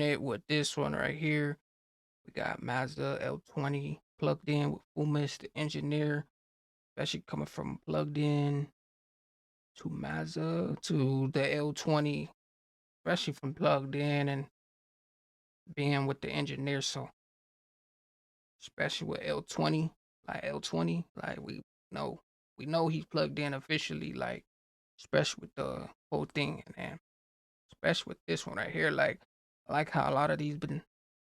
unit with this one right here. We got Mazza L20 plugged in with Fumez, the engineer, especially coming from plugged in to Mazza to the L20, especially from plugged in and being with the engineer. So, especially with L20, like we know he's plugged in officially, like, especially with the whole thing, and then especially with this one right here, like, I like how a lot of these been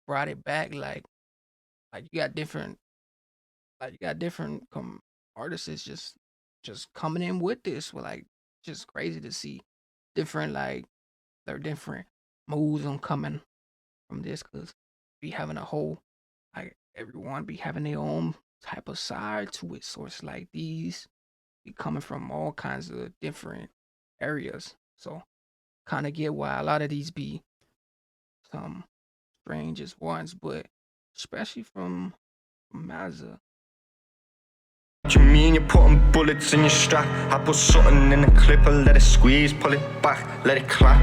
brought it back, like you got different artists is just coming in with this, with like just crazy to see different like their different moves on coming from this, because be having a whole, like, everyone be having their own type of side to it, so it's like these be coming from all kinds of different areas, so kind of get why a lot of these be some strangest ones, but especially from Maza. What you mean you're putting bullets in your strap? I put something in the clipper, let it squeeze, pull it back, let it clap.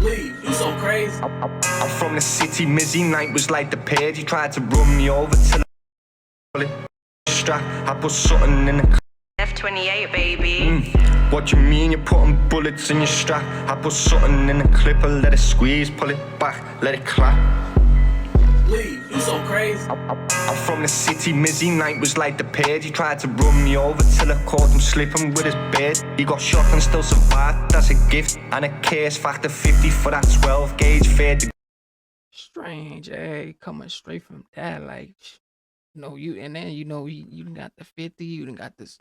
Leave, you so crazy. I'm from the city, Mizzy night was like the page. He tried to run me over till I pull it strap. I put something in the F28 baby. What you mean you're putting bullets in your strap? I put something in the clipper, let it squeeze, pull it back, let it clap. Leave, you so crazy. I'm from the city, Mizzy night was like the page. He tried to run me over till I caught him slipping with his beard. He got shot and still survived, that's a gift. And a case factor 50 for that 12 gauge fair. Strange, hey, coming straight from that, like, you, and then, you done got the 50, you done got this,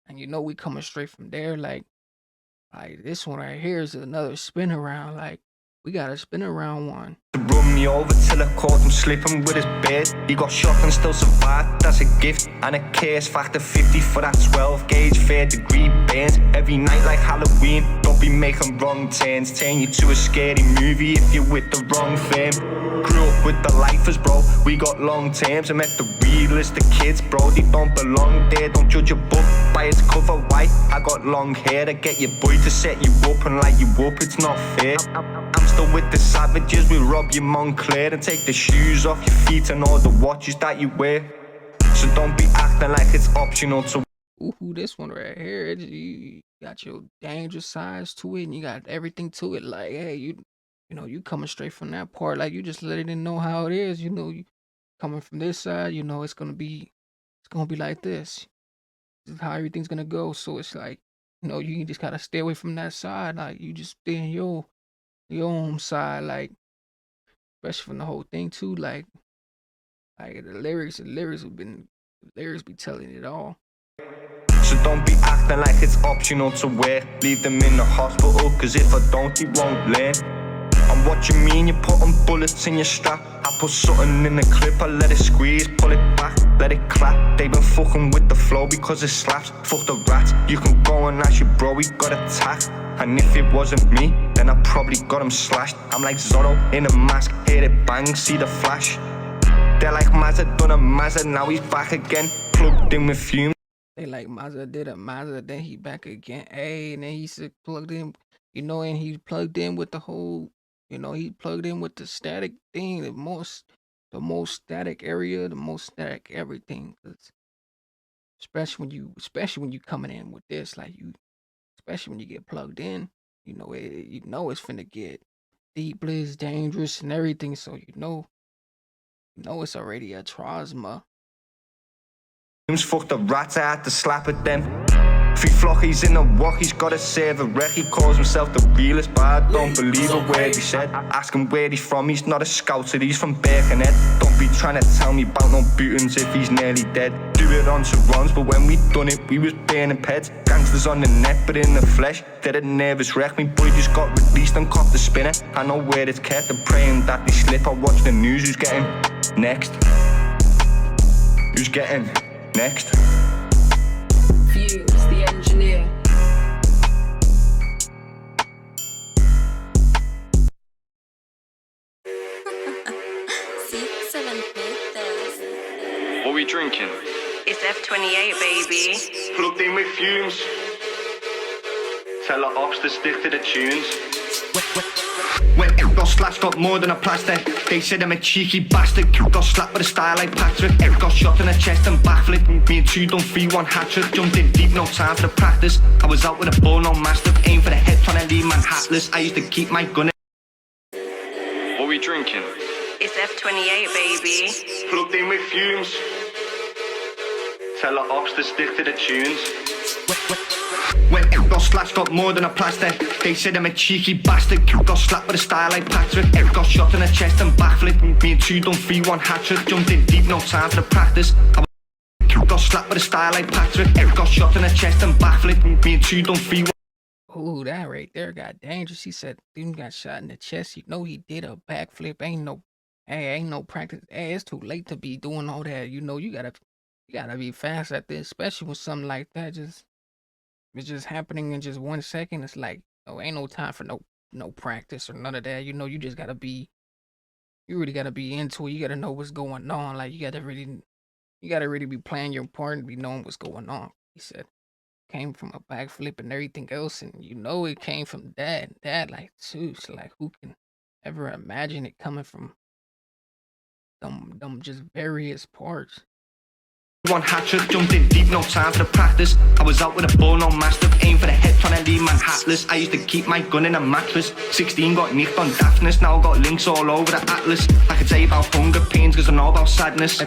and we coming straight from there, like this one right here is another spin around, like, we got a spin around one. Run me over till I caught him slipping with his beard. He got shot and still survived, that's a gift. And a case factor 50 for that 12 gauge fair degree bands. Every night like Halloween, don't be making wrong turns. Turn you to a scary movie if you're with the wrong fame. Grew up with the lifers, bro, we got long terms. I met the realest, the kids, bro, they don't belong there. Don't judge a book by its cover, white. I got long hair to get your boy to set you up and light you up, it's not fair. I'm still with the savages, we'll rob your Montclair and take the shoes off your feet and all the watches that you wear. So don't be acting like it's optional to. Ooh, this one right here, you got your dangerous sides to it, and you got everything to it. Like, hey, you coming straight from that part, like, you just letting it know how it is. You coming from this side, it's gonna be like this. This is how everything's gonna go. So it's like, you just gotta stay away from that side. Like, you just stay in your own side, like, especially from the whole thing too. Like the lyrics be telling it all. So don't be acting like it's optional to wear. Leave them in the hospital, cause if I don't, they won't learn. And what you mean you're putting bullets in your strap? I put something in the clipper, let it squeeze, pull it back, let it clap. They been fucking with the flow because it slaps. Fuck the rats, you can go and ask your bro, he got attacked. And if it wasn't me, then I probably got him slashed. I'm like Zorro in a mask, hear it bang, see the flash. They're like Maza done a Maza, now he's back again, plugged in with fumes. They like Maza did a Maza, then he back again, hey, and then he's plugged in, and he plugged in with the whole, he plugged in with the static thing, the most static area, the most static everything. 'Cause especially when you coming in with this, like, especially when you get plugged in, it's finna get deep, blizz, dangerous, and everything. So it's already a trauma. Fuck the rats, I had to slap at them. Three flockies in the walk, he's gotta save a wreck. He calls himself the realest, but I don't believe a word he said. Ask him where he's from, he's not a scouter, he's from Birkenhead. Don't be trying to tell me about no bootings if he's nearly dead. Do it on runs, but when we done it, we was burning pets. Gangsters on the net, but in the flesh, dead a nervous wreck. Me boy just got released and copped the spinner. I know where it's kept, I'm praying that they slip. I watch the news, who's getting next? Who's getting next? Fumez, the engineer. What are we drinking? It's F28 baby. Plugged in with Fumez. Tell the ops to stick to the tunes. got slashed, got more than a plaster. They said I'm a cheeky bastard. Got slapped with a style like Patrick. Got shot in the chest and backflip. Me and two done 3-1 hat-trick. Jumped in deep, no time for the practice. I was out with a ball, no mastiff. Aim for the head, trying to leave man hatless. I used to keep my gun. What are we drinking? It's F28, baby. Plugged in with fumes. Tell the ops to stick to the tunes. When it got slashed, got more than a plaster. They said I'm a cheeky bastard. Got slapped with a style like Patrick. Got shot in the chest and backflip. Me and two done 3-1 hat-trick. Jumped in deep, no time for the practice. Got slapped with a style like Patrick. Got shot in the chest and backflip. Me and two done 3-1. Ooh, that right there got dangerous. He said, dude got shot in the chest. You know he did a backflip. Ain't no practice. Hey, it's too late to be doing all that. You know, you gotta be fast at this, especially with something like that. It's just happening in just 1 second. It's like, oh, ain't no time for no practice or none of that. You know, you really gotta be into it. You gotta know what's going on. Like you gotta really be playing your part and be knowing what's going on. He said came from a backflip and everything else, and you know it came from dad. Dad, like, seriously, like who can ever imagine it coming from them just various parts? One hat-trick, jumped in deep, no time for the practice. I was out with a ball, no mastiff. Aim for the head, trying to leave man hatless. I used to keep my gun in a mattress. 16 got nicked on daftness. Now I got links all over the atlas. I could tell you about hunger pains, cause I know about sadness.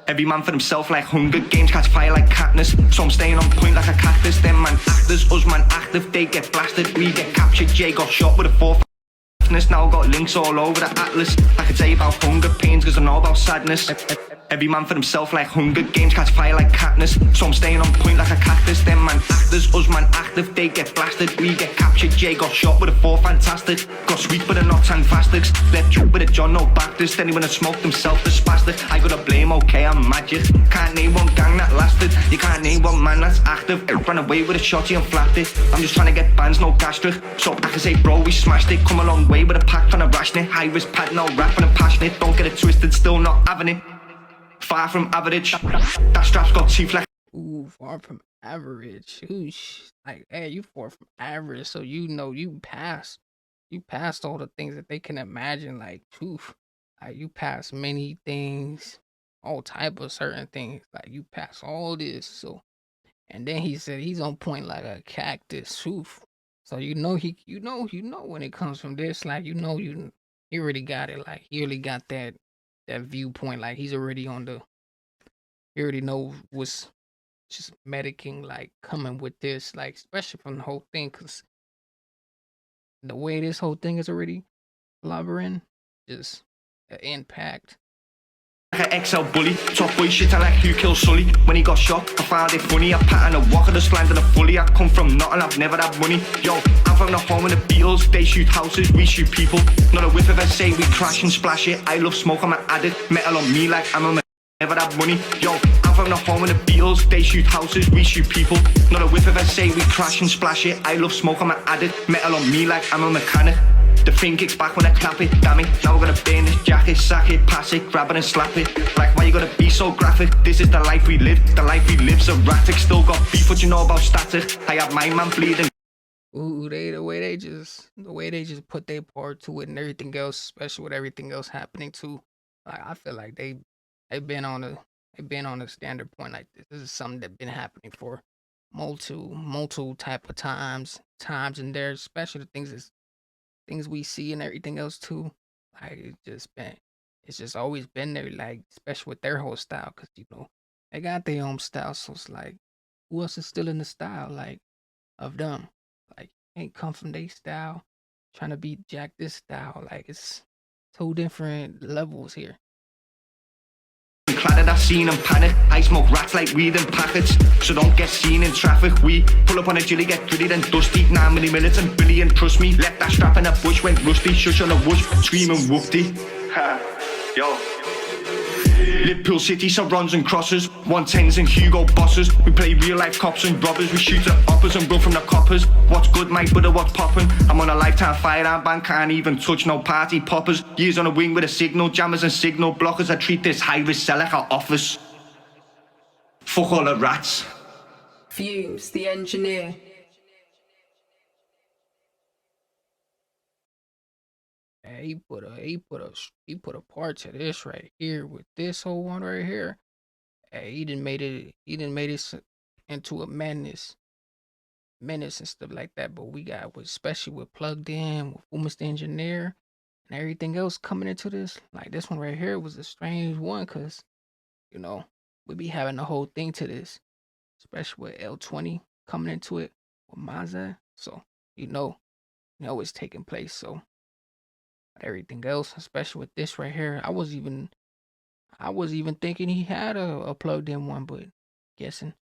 Every man for himself like Hunger Games, catch fire like Katniss. So I'm staying on point like a cactus. Them man actors, us man active. They get blasted, we get captured. Jay got shot with a 4. Now I got links all over the atlas. I could tell you about hunger pains, cause I know about sadness. Every man for himself like Hunger Games, catch fire like Katniss. So I'm staying on point like a cactus. Them man actors, us man active. They get blasted, we get captured. Jay got shot with a 4, fantastic. Got sweet but they're not fantastics. Left drunk with a John, no Baptist. Anyone that smoked himself, the spastic. I gotta blame, okay, I'm magic. Can't name one gang that lasted. You can't name one man that's active. Ran away with a shotty and flapped it. I'm just trying to get bands, no gastric. So I can say, bro, we smashed it. Come a long way with a pack trying to ration it. High risk pad, no rapping and passionate. Don't get it twisted, still not having it. Far from average. That strap's got teeth like. Ooh, far from average. Oosh. Like, hey, you far from average, so you know you passed all the things that they can imagine. Like, oof. Like you passed many things, all type of certain things. Like you passed all this. So, and then he said he's on point like a cactus. Oof. So you know when it comes from this, like he already got it. Like he really got that viewpoint. Like he already knows what's just medicing, like coming with this, like especially from the whole thing, because the way this whole thing is already blubbering, just the impact. Like an XL bully, top boy shit, I like who killed Sully. When he got shot, I found it funny. I pat on a walk, I just landed a fully. I come from nothing, I've never had money. Yo, I'm from the home of the Beatles. They shoot houses, we shoot people. Not a whiff if I say we crash and splash it. I love smoke, I'm an addict. Metal on me like I'm a never had money. Yo, I'm from the home of the Beatles. They shoot houses, we shoot people. Not a whiff if I say we crash and splash it. I love smoke, I'm an addict. Metal on me like I'm a mechanic. The thing kicks back when I clap it, damn it. Now we're gonna burn this jacket, sack it, pass it, grab it and slap it. Like why you gotta be so graphic? This is the life we live, the life we live's erratic. Still got beef, what you know about static? I have my man bleeding. Ooh, the way they just put their part to it and everything else, especially with everything else happening too. Like I feel like they've been on a standard point like this. This is something that's been happening for multiple type of times and there, especially the things we see and everything else too. Like it's just always been there, like especially with their whole style, because they got their own style. So it's like, who else is still in the style like of them? Like ain't come from their style, trying to be Jack this style. Like it's two different levels here. Cladded, I seen and panic. I smoke rats like weed in packets, so don't get seen in traffic. We pull up on a jilly, get gritty then dusty. 9mm and billion, trust me. Left that strap in a bush, went rusty. Shush on a whoosh, screaming whoopty. Yo. Liverpool City, so runs and crosses. 110s and Hugo bosses. We play real life cops and robbers. We shoot at uppers and run from the coppers. What's good, my brother, what's poppin'? I'm on a lifetime firearm ban, can't even touch no party poppers. Years on a wing with a signal, jammers and signal blockers. I treat this high risk cell like an office. Fuck all the rats. Fumez, the engineer. And he put a part to this right here with this whole one right here. And he didn't made it into a menace and stuff like that. But we got with especially with plugged in with Fumez the engineer and everything else coming into this. Like this one right here was a strange one because you know we be having the whole thing to this, especially with L20 coming into it with Maza. So you know it's taking place. So everything else, especially with this right here, I was even thinking he had a plugged in one, but guessing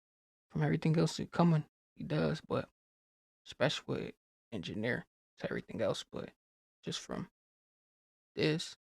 from everything else that's coming, he does. But especially with engineer to everything else, but just from this,